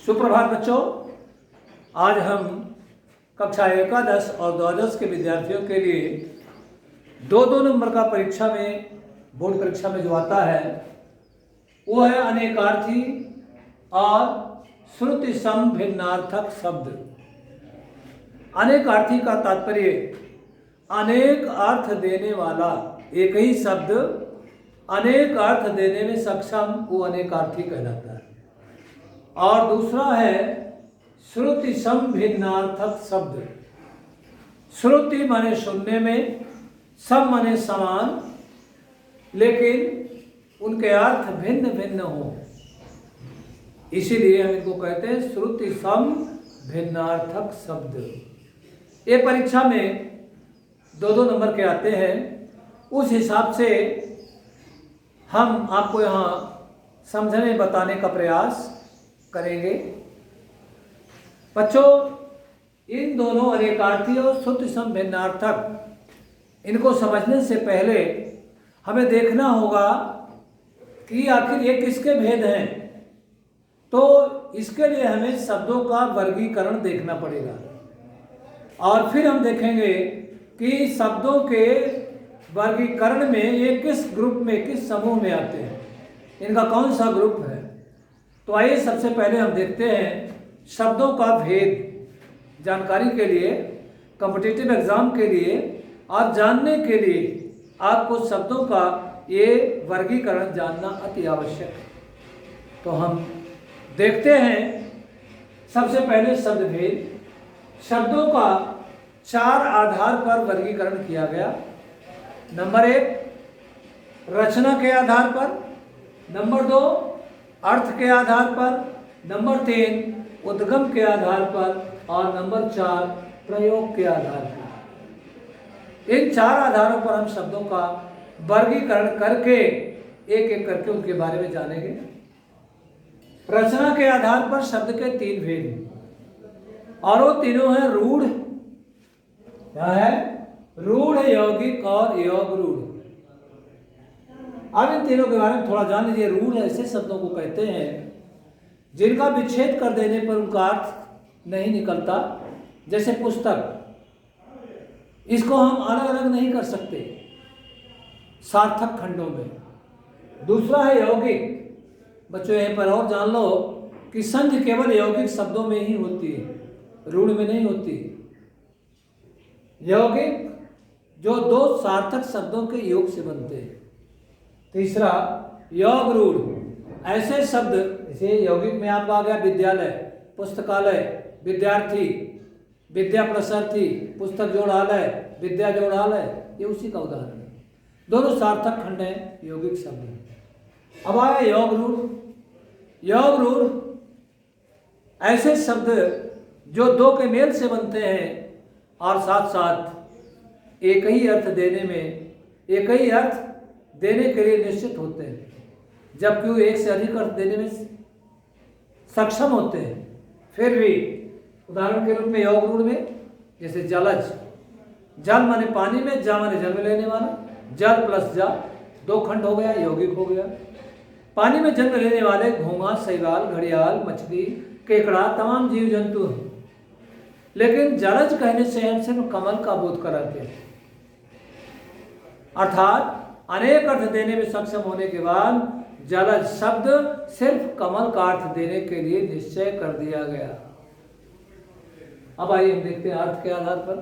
सुप्रभात बच्चों, आज हम कक्षा एकादश और द्वादश के विद्यार्थियों के लिए दो नंबर का परीक्षा में बोर्ड परीक्षा में जो आता है वो है अनेकार्थी और श्रुति सम भिन्नार्थक शब्द। अनेकार्थी का तात्पर्य अनेक अर्थ देने वाला एक ही शब्द अनेक अर्थ देने में सक्षम वो अनेकार्थी कहलाता है। और दूसरा है श्रुति सम भिन्नार्थक शब्द। श्रुति माने सुनने में, सम माने समान, लेकिन उनके अर्थ भिन्न भिन्न हो, इसीलिए हम इनको कहते हैं श्रुति सम भिन्नार्थक शब्द। ये परीक्षा में दो नंबर के आते हैं। उस हिसाब से हम आपको यहाँ समझने बताने का प्रयास करेंगे। बच्चों, इन दोनों अनेकार्थी और श्रुति सम भिन्नार्थक इनको समझने से पहले हमें देखना होगा कि आखिर ये किसके भेद हैं। तो इसके लिए हमें शब्दों का वर्गीकरण देखना पड़ेगा और फिर हम देखेंगे कि शब्दों के वर्गीकरण में ये किस ग्रुप में, किस समूह में आते हैं, इनका कौन सा ग्रुप है। तो आइए सबसे पहले हम देखते हैं शब्दों का भेद। जानकारी के लिए, कॉम्पिटिटिव एग्जाम के लिए और जानने के लिए आपको शब्दों का ये वर्गीकरण जानना अति आवश्यक है। तो हम देखते हैं सबसे पहले शब्द भेद। शब्दों का चार आधार पर वर्गीकरण किया गया। नंबर 1 रचना के आधार पर, नंबर 2 अर्थ के आधार पर, नंबर 3 उद्गम के आधार पर और नंबर 4 प्रयोग के आधार पर। इन चार आधारों पर हम शब्दों का वर्गीकरण करके एक एक करके उनके बारे में जानेंगे। रचना के आधार पर शब्द के 3 भेद और वो तीनों हैं रूढ़, क्या है, रूढ़, यौगिक और योग रूढ़। अब इन तीनों के बारे में थोड़ा जान लीजिए। रूढ़ ऐसे शब्दों को कहते हैं जिनका विच्छेद कर देने पर उनका अर्थ नहीं निकलता, जैसे पुस्तक। इसको हम अलग अलग नहीं कर सकते सार्थक खंडों में। दूसरा है यौगिक। बच्चों यहीं पर और जान लो कि संधि केवल यौगिक शब्दों में ही होती है, रूढ़ में नहीं होती। यौगिक जो दो सार्थक शब्दों के योग से बनते हैं। तीसरा योग रूढ़, ऐसे शब्द जैसे यौगिक में आपका आ गया विद्यालय, पुस्तकालय, विद्यार्थी, विद्या प्रसार्थी, पुस्तक जोड़ालय, विद्या जोड़ालय, ये उसी का उदाहरण है। दोनों सार्थक खंड हैं, यौगिक शब्द हैं। अब आया योग रूढ़। योग रूढ़ ऐसे शब्द जो दो के मेल से बनते हैं और साथ साथ एक ही अर्थ देने में, एक ही अर्थ देने के लिए निश्चित होते हैं, जबकि वो एक से अधिक अर्थ देने में सक्षम होते हैं। फिर भी उदाहरण के रूप में योग रूढ़ में जैसे जलज, जल माने पानी में, जा माने जन्म लेने वाला, जल प्लस जा 2 खंड हो गया, यौगिक हो गया। पानी में जन्म लेने वाले घोंघा, शैवाल, घड़ियाल, मछली, केकड़ा, तमाम जीव जंतु हैं। लेकिन जलज कहने से हम सिर्फ कमल का बोध कराते हैं। अर्थात अनेक अर्थ देने में सक्षम होने के बाद जलज शब्द सिर्फ कमल का अर्थ देने के लिए निश्चय कर दिया गया। अब आइए हम देखते हैं अर्थ के आधार पर।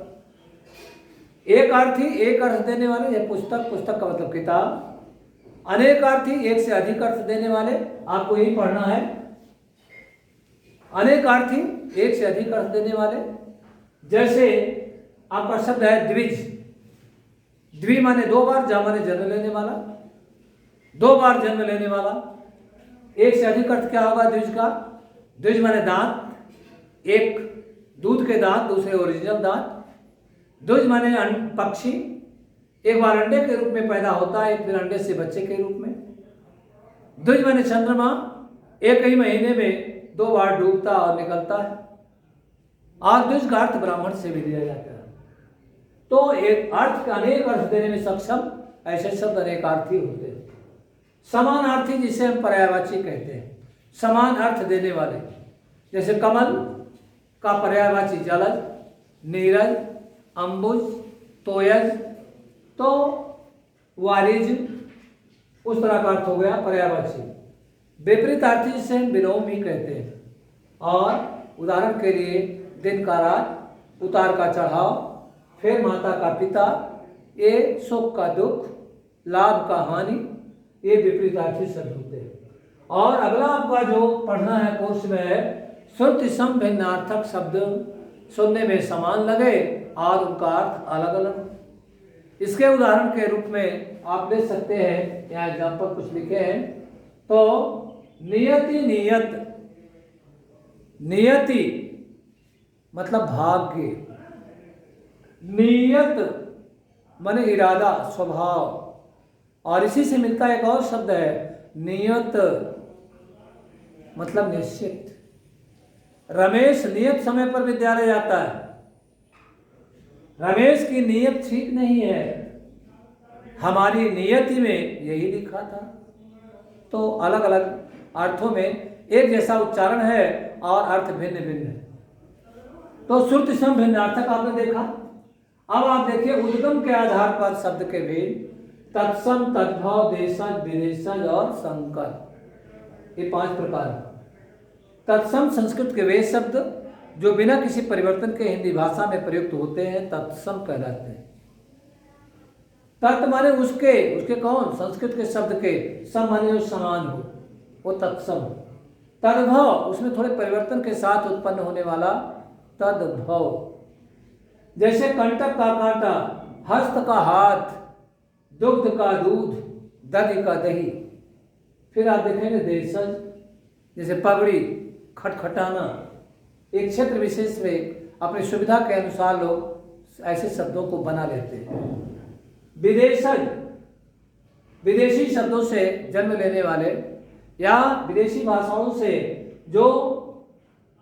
एक अर्थी एक अर्थ देने वाले, यह पुस्तक, पुस्तक का मतलब किताब। अनेक अर्थी एक से अधिक अर्थ देने वाले, आपको यही पढ़ना है। अनेक अर्थी एक से अधिक अर्थ देने वाले, जैसे आपका शब्द है द्विज। द्वि माने 2 बार, जा माने जन्म लेने वाला, 2 बार जन्म लेने वाला। एक से अधिक अर्थ क्या होगा द्विज का? द्विज माने दांत, एक दूध के दांत, दूसरे ओरिजिनल दांत। द्विज माने पक्षी, एक बार अंडे के रूप में पैदा होता है, फिर अंडे से बच्चे के रूप में। द्विज माने चंद्रमा, एक ही महीने में 2 बार डूबता और निकलता है। और द्विज का अर्थ ब्राह्मण से भी दिया जाता है। तो एक अर्थ का अनेक अर्थ देने में सक्षम ऐसे शब्द अनेकार्थी होते हैं। समानार्थी जिसे हम पर्यायवाची कहते हैं, समान अर्थ देने वाले। जैसे कमल का पर्यायवाची जलज, नीरज, अंबुज, तोयज, तो वारिज उस तरह का अर्थ हो गया पर्यायवाची। विपरीतार्थी से विलोम भी कहते हैं। और उदाहरण के लिए दिन का रात, उतार का चढ़ाव, फिर माता का पिता, ये सुख का दुख, लाभ का हानि, ये विपरीतार्थी शब्द होते हैं। और अगला आपका जो पढ़ना है कोर्स में है श्रुति सम भिन्नार्थक शब्द सुनने में समान लगे और उनका अर्थ अलग अलग। इसके उदाहरण के रूप में आप ले सकते हैं, यहाँ एग्जाम्पल कुछ लिखे हैं। तो नियति, नियत, नियति मतलब भाग्य, नियत माने इरादा, स्वभाव। और इसी से मिलता एक और शब्द है नियत मतलब निश्चित। रमेश नियत समय पर विद्यालय जाता है। रमेश की नियत ठीक नहीं है, हमारी नियति में यही लिखा था। तो अलग अलग अर्थों में एक जैसा उच्चारण है और अर्थ भिन्न भिन्न है। तो श्रुति सम भिन्नार्थक आपने देखा। अब आप देखिए उद्गम के आधार पर शब्द के भेद, तत्सम, तद्भव, देशज, विदेशज और संकर, ये 5 प्रकार। तत्सम संस्कृत के वे शब्द जो बिना किसी परिवर्तन के हिंदी भाषा में प्रयुक्त होते हैं तत्सम कहलाते हैं। तत् माने उसके, उसके कौन? संस्कृत के शब्द के, सम माने जो समान हो, वो तत्सम। तद्भव उसमें थोड़े परिवर्तन के साथ उत्पन्न होने वाला तद्भव। जैसे कंटक का कांटा, हस्त का हाथ, दुग्ध का दूध, दही का दही। फिर आप देखेंगे देशज, जैसे पगड़ी, खटखटाना। एक क्षेत्र विशेष में अपनी सुविधा के अनुसार लोग ऐसे शब्दों को बना लेते हैं। विदेशज विदेशी शब्दों से जन्म लेने वाले या विदेशी भाषाओं से जो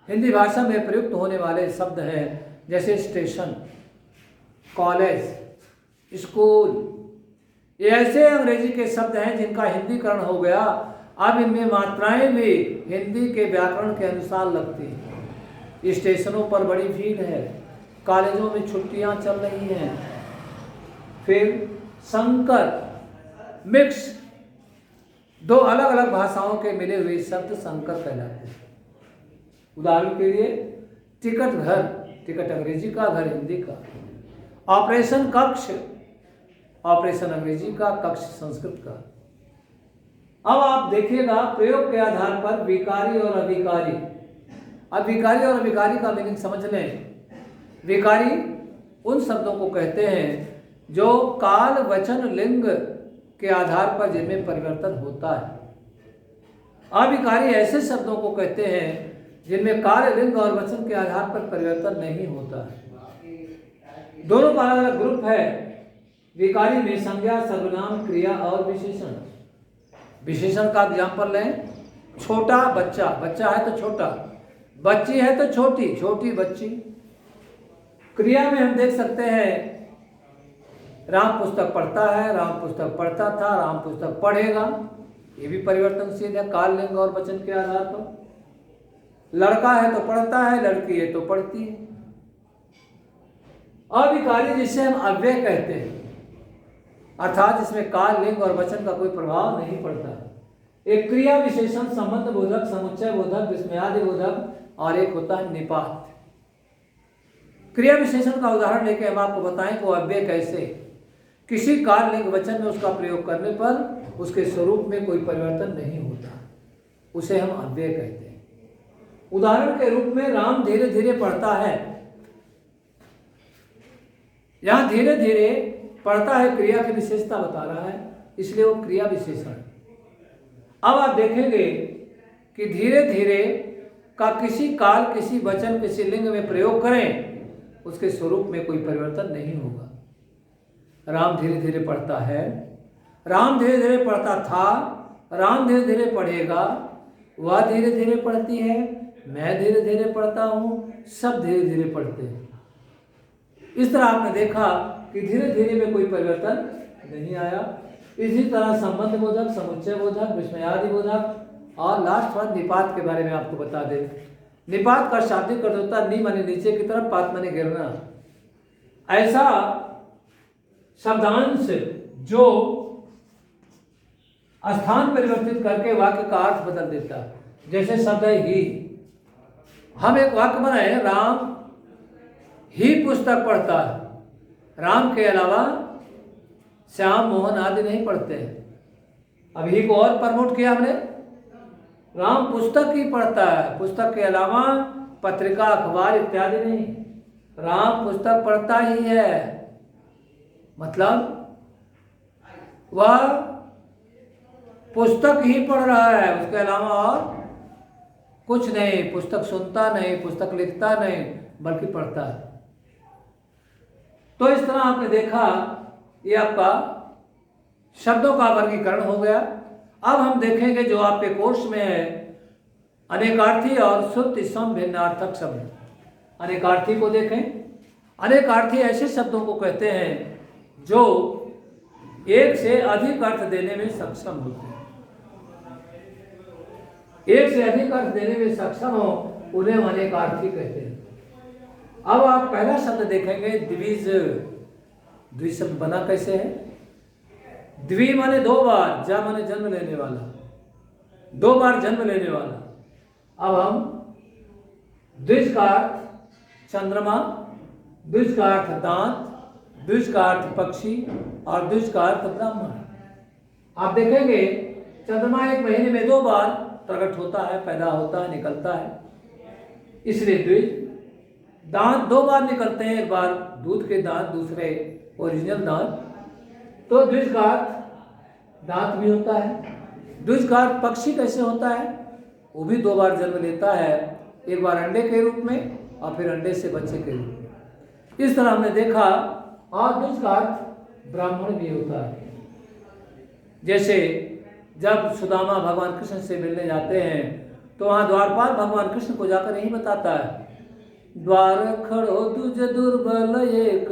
हिंदी भाषा में प्रयुक्त होने वाले शब्द हैं, जैसे स्टेशन, कॉलेज, स्कूल। ये ऐसे अंग्रेजी के शब्द हैं जिनका हिंदीकरण हो गया। अब इनमें मात्राएं भी हिंदी के व्याकरण के अनुसार लगती हैं। स्टेशनों पर बड़ी भीड़ है, कॉलेजों में छुट्टियां चल रही हैं। फिर संकर, मिक्स, 2 अलग अलग भाषाओं के मिले हुए शब्द संकर कहलाते हैं। उदाहरण के लिए टिकट घर, टिकट अंग्रेजी का, घर हिंदी का। ऑपरेशन कक्ष, ऑपरेशन अंग्रेजी का, कक्ष संस्कृत का। अब आप देखिएगा प्रयोग के आधार पर विकारी और अविकारी। अब विकारी और अविकारी का मीनिंग समझ लें। विकारी उन शब्दों को कहते हैं जो काल, वचन, लिंग के आधार पर जिनमें परिवर्तन होता है। अविकारी ऐसे शब्दों को कहते हैं जिनमें काल, लिंग और वचन के आधार पर परिवर्तन नहीं होता है। दोनों का अलग अलग ग्रुप है। विकारी में संज्ञा, सर्वनाम, क्रिया और विशेषण। विशेषण का एग्जाम्पल लें, छोटा बच्चा, बच्चा है तो छोटा, बच्ची है तो छोटी, छोटी बच्ची। क्रिया में हम देख सकते हैं राम पुस्तक पढ़ता है, राम पुस्तक पढ़ता था, राम पुस्तक पढ़ेगा। ये भी परिवर्तनशील है काल, लिंग और वचन के आधार पर। लड़का है तो पढ़ता है, लड़की है तो पढ़ती है। अविकारी जिसे हम अव्यय कहते हैं, अर्थात जिसमें काल, लिंग और वचन का कोई प्रभाव नहीं पड़ता। एक क्रिया विशेषण संबंध बोधक, समुच्चय बोधक, विस्मयादि बोधक और एक होता है निपात। क्रिया विशेषण का उदाहरण लेके हम आपको बताएं को अव्यय कैसे। किसी काल, लिंग, वचन में उसका प्रयोग करने पर उसके स्वरूप में कोई परिवर्तन नहीं होता, उसे हम अव्यय कहते हैं। उदाहरण के रूप में राम धीरे धीरे पढ़ता है। यहां धीरे धीरे पढ़ता है क्रिया की विशेषता बता रहा है, इसलिए वो क्रिया विशेषण। अब आप देखेंगे कि धीरे धीरे का किसी काल, किसी वचन, किसी लिंग में प्रयोग करें, उसके स्वरूप में कोई परिवर्तन नहीं होगा। राम धीरे धीरे पढ़ता है, राम धीरे धीरे पढ़ता था, राम धीरे धीरे पढ़ेगा, वह धीरे धीरे पढ़ती है, मैं धीरे धीरे पढ़ता हूँ, सब धीरे धीरे पढ़ते हैं। इस तरह आपने देखा कि धीरे धीरे में कोई परिवर्तन नहीं आया। इसी तरह संबंध बोधक, समुच्चय बोधक, विस्मयादि बोधक और लास्ट वन निपात के बारे में आपको बता दें। निपात का शाब्दिक अर्थ होता है नी माने नीचे की तरफ, पात माने गिरना। ऐसा शब्दांश जो स्थान परिवर्तित करके वाक्य का अर्थ बदल देता है। जैसे शब्द है ही, हम एक वाक्य बनाए, राम ही पुस्तक पढ़ता है। राम के अलावा श्याम मोहन आदि नहीं पढ़ते हैं। अब ही को और प्रमोट किया हमने, राम पुस्तक ही पढ़ता है, पुस्तक के अलावा पत्रिका अखबार इत्यादि नहीं, राम पुस्तक पढ़ता ही है। मतलब वह पुस्तक ही पढ़ रहा है, उसके अलावा और कुछ नहीं। पुस्तक सुनता नहीं, पुस्तक लिखता नहीं, बल्कि पढ़ता है। तो इस तरह आपने देखा, ये आपका शब्दों का वर्गीकरण हो गया। अब हम देखेंगे जो आपके कोर्स में है, अनेकार्थी और श्रुति सम भिन्नार्थक शब्द। अनेकार्थी को देखें। अनेकार्थी ऐसे शब्दों को कहते हैं जो एक से अधिक अर्थ देने में सक्षम होते हैं। एक से अधिक अर्थ देने में सक्षम हो, उन्हें अनेकार्थी कहते हैं। अब आप पहला शब्द देखेंगे द्विज। द्विज शब्द बना कैसे है? द्वि माने दो बार, जा माने जन्म लेने वाला, दो बार जन्म लेने वाला। अब हम द्विज का अर्थ चंद्रमा, द्विज का अर्थ दांत, द्विज का अर्थ पक्षी और द्विज का अर्थ ब्राह्मण। आप देखेंगे चंद्रमा एक महीने में दो बार प्रकट होता है, पैदा होता है, निकलता है, इसलिए द्विज। दांत दो बार निकलते हैं, एक बार दूध के दांत, दूसरे ओरिजिनल दांत, तो द्विज का अर्थ दांत भी होता है। द्विज का अर्थ पक्षी कैसे होता है? वो भी दो बार जन्म लेता है, एक बार अंडे के रूप में और फिर अंडे से बच्चे के रूप में। इस तरह हमने देखा। और द्विज का अर्थ ब्राह्मण भी होता है। जैसे जब सुदामा भगवान कृष्ण से मिलने जाते हैं तो वहाँ द्वारपाल भगवान कृष्ण को जाकर यही बताता है, द्वार खड़ो तुझ दुर्बल एक,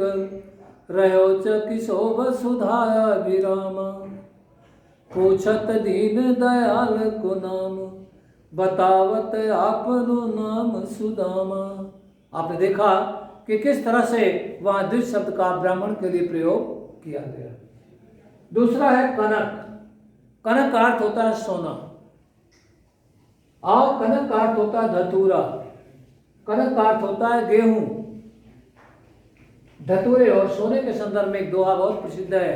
रहो च किसो वसुधाया विरामा, पूछत दीन दयाल को नाम, बतावत आपनो नाम सुदामा। आपने देखा कि किस तरह से वहाँ द्विज शब्द का ब्राह्मण के लिए प्रयोग किया गया। दूसरा है कनक। कनक का अर्थ होता है सोना, और कनक का अर्थ होता है धतूरा, कनक का अर्थ होता है गेहूं। धतूरे और सोने के संदर्भ में एक दोहा बहुत प्रसिद्ध है,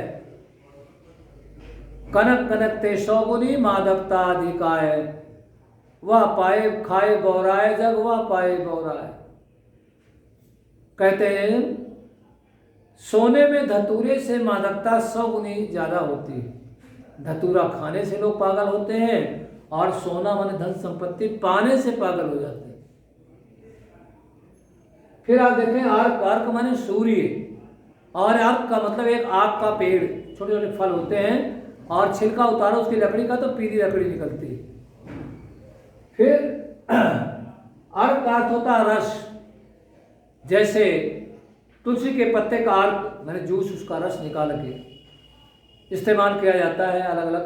कनक कनक ते सौगुनी मादकता अधिकाय, वह पाए खाए बौराए जग वह पाए बौराए। कहते हैं सोने में धतूरे से मादकता 100 गुनी ज्यादा होती है। धतूरा खाने से लोग पागल होते हैं और सोना माने धन संपत्ति पाने से पागल हो जाते हैं। फिर आप देखें अर्क। अर्क माने सूर्य, और अर्क का मतलब एक आग का पेड़, छोटे छोटे फल होते हैं और छिलका उतारो उसकी लकड़ी का तो पीली लकड़ी निकलती है। फिर अर्क का अर्थ होता है रस। जैसे तुलसी के पत्ते का अर्क मैंने जूस, उसका रस निकाल के इस्तेमाल किया जाता है अलग अलग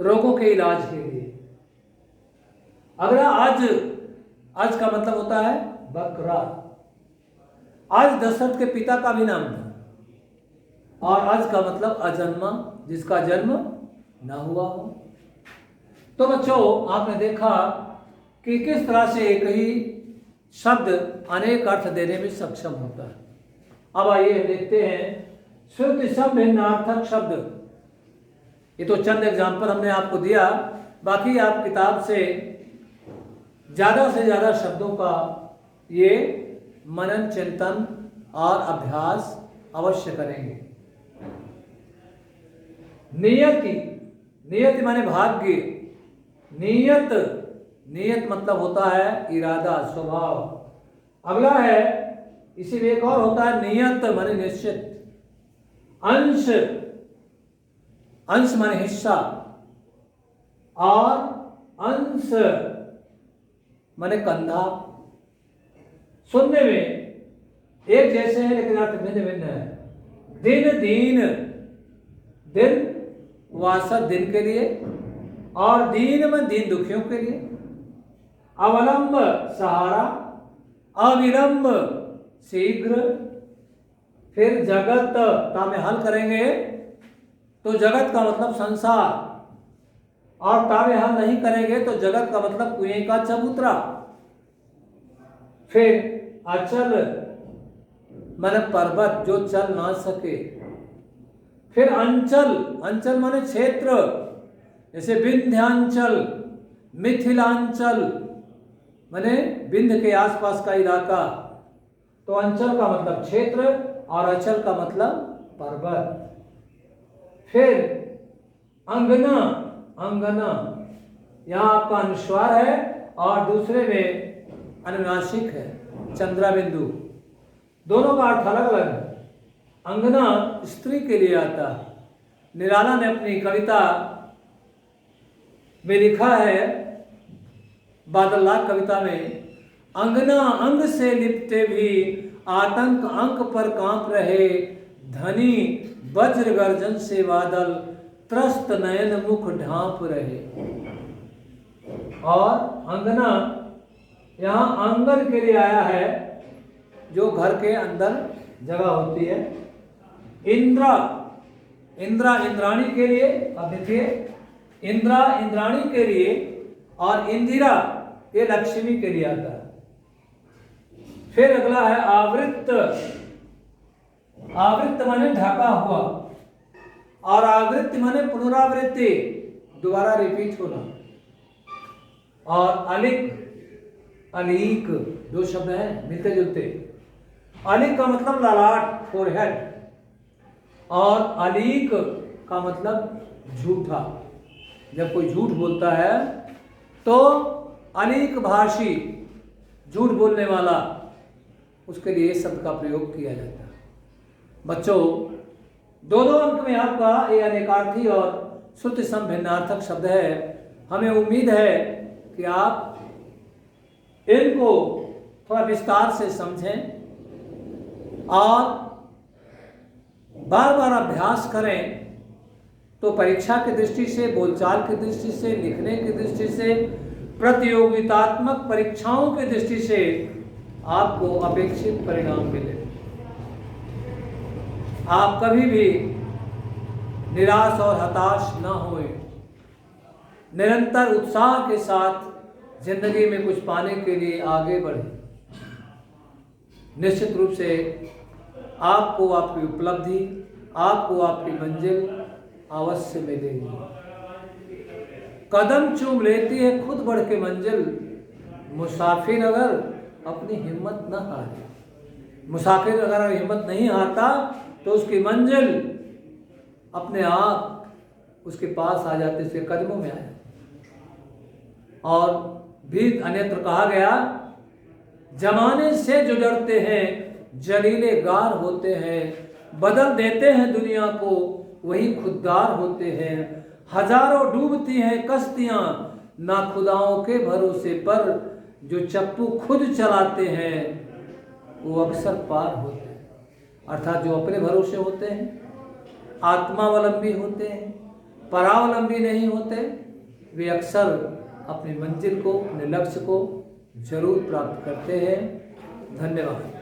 रोगों के इलाज के लिए। अगला आज। आज का मतलब होता है बकरा। आज दशरथ के पिता का भी नाम था। और आज का मतलब अजन्मा, जिसका जन्म ना हुआ हो। तो बच्चों आपने देखा कि किस तरह से एक ही शब्द अनेक अर्थ देने में सक्षम होता है। अब आइए देखते हैं श्रुति सम भिन्नार्थक शब्द। ये तो चंद एग्जाम्पल हमने आपको दिया, बाकी आप किताब से ज्यादा शब्दों का ये मनन चिंतन और अभ्यास अवश्य करेंगे। नियति। नियति माने भाग्य। नियत। नियत मतलब होता है इरादा, स्वभाव। अगला है इसी में एक और होता है नियत माने निश्चित। अंश। अंश माने हिस्सा, और अंश माने कंधा। सुनने में एक जैसे हैं लेकिन अर्थ भिन्न भिन्न है। दिन। दीन। दिन वासत दिन के लिए, और दीन में दीन दुखियों के लिए। अवलंब सहारा, अविलंब शीघ्र। फिर जगत का में हल करेंगे तो जगत का मतलब संसार, और तावे हल नहीं करेंगे तो जगत का मतलब कुएं का चबूतरा। फिर अचल माने पर्वत जो चल ना सके। फिर अंचल, अंचल माने क्षेत्र, जैसे विंध्यांचल, मिथिलांचल माने विंध्य के आसपास का इलाका। तो अंचल का मतलब क्षेत्र और अचल का मतलब पर्वत। फिर अंगना, अंगना यहाँ आपका अनुस्वार है और दूसरे में अनुनासिक है, चंद्रा बिंदु। दोनों का अर्थ अलग अलग है। अंगना स्त्री के लिए आता है। निराला ने अपनी कविता में लिखा है, बादल लाख कविता में, अंगना अंग से लिपटे भी आतंक अंक पर कांप रहे, धनी वज्र गर्जन से बादल त्रस्त नयन मुख ढांप रहे। और अंगना यहाँ आंगन के लिए आया है, जो घर के अंदर जगह होती है। इंद्रा, इंद्रा इंद्राणी के लिए, अब देखिए इंद्रा इंद्राणी के लिए, और इंदिरा ये लक्ष्मी के लिए आता है। फिर अगला है आवृत्त, आवृत्त माने ढका हुआ, और आवृत्ति माने पुनरावृत्ति, दोबारा रिपीट होना। और अलिक, अलीक दो शब्द हैं मिलते जुलते। अलिक का मतलब ललाट, फोरहेड, और अलीक का मतलब झूठा। जब कोई झूठ बोलता है तो अलीक भाषी, झूठ बोलने वाला, उसके लिए इस शब्द का प्रयोग किया जाता है। बच्चों, दो अंक में आपका ये अनेकार्थी और श्रुति संभिन्नार्थक शब्द है। हमें उम्मीद है कि आप इनको थोड़ा विस्तार से समझें और बार बार अभ्यास करें, तो परीक्षा की दृष्टि से, बोलचाल की दृष्टि से, लिखने की दृष्टि से, प्रतियोगितात्मक परीक्षाओं की दृष्टि से आपको अपेक्षित परिणाम मिले। आप कभी भी निराश और हताश न होए, निरंतर उत्साह के साथ जिंदगी में कुछ पाने के लिए आगे बढ़े। निश्चित रूप से आपको आपकी उपलब्धि, आपको आपकी मंजिल अवश्य मिलेगी। कदम चूम लेती है खुद बढ़ के मंजिल, मुसाफिर अगर अपनी हिम्मत न हारे। मुसाफिर अगर हिम्मत नहीं हारता तो उसकी मंजिल अपने आप उसके पास आ जाती, उसके कदमों में आ जाती। और भी अन्यत्र कहा गया, जमाने से जो डरते हैं जलीले गार होते हैं, बदल देते हैं दुनिया को वही खुददार होते हैं। हजारों डूबती हैं कश्तियां ना खुदाओं के भरोसे पर, जो चप्पू खुद चलाते हैं वो अक्सर पार होते हैं। अर्थात जो अपने भरोसे होते हैं, आत्मावलंबी होते हैं, परावलंबी नहीं होते, वे अक्सर अपनी मंजिल को, अपने लक्ष्य को जरूर प्राप्त करते हैं। धन्यवाद।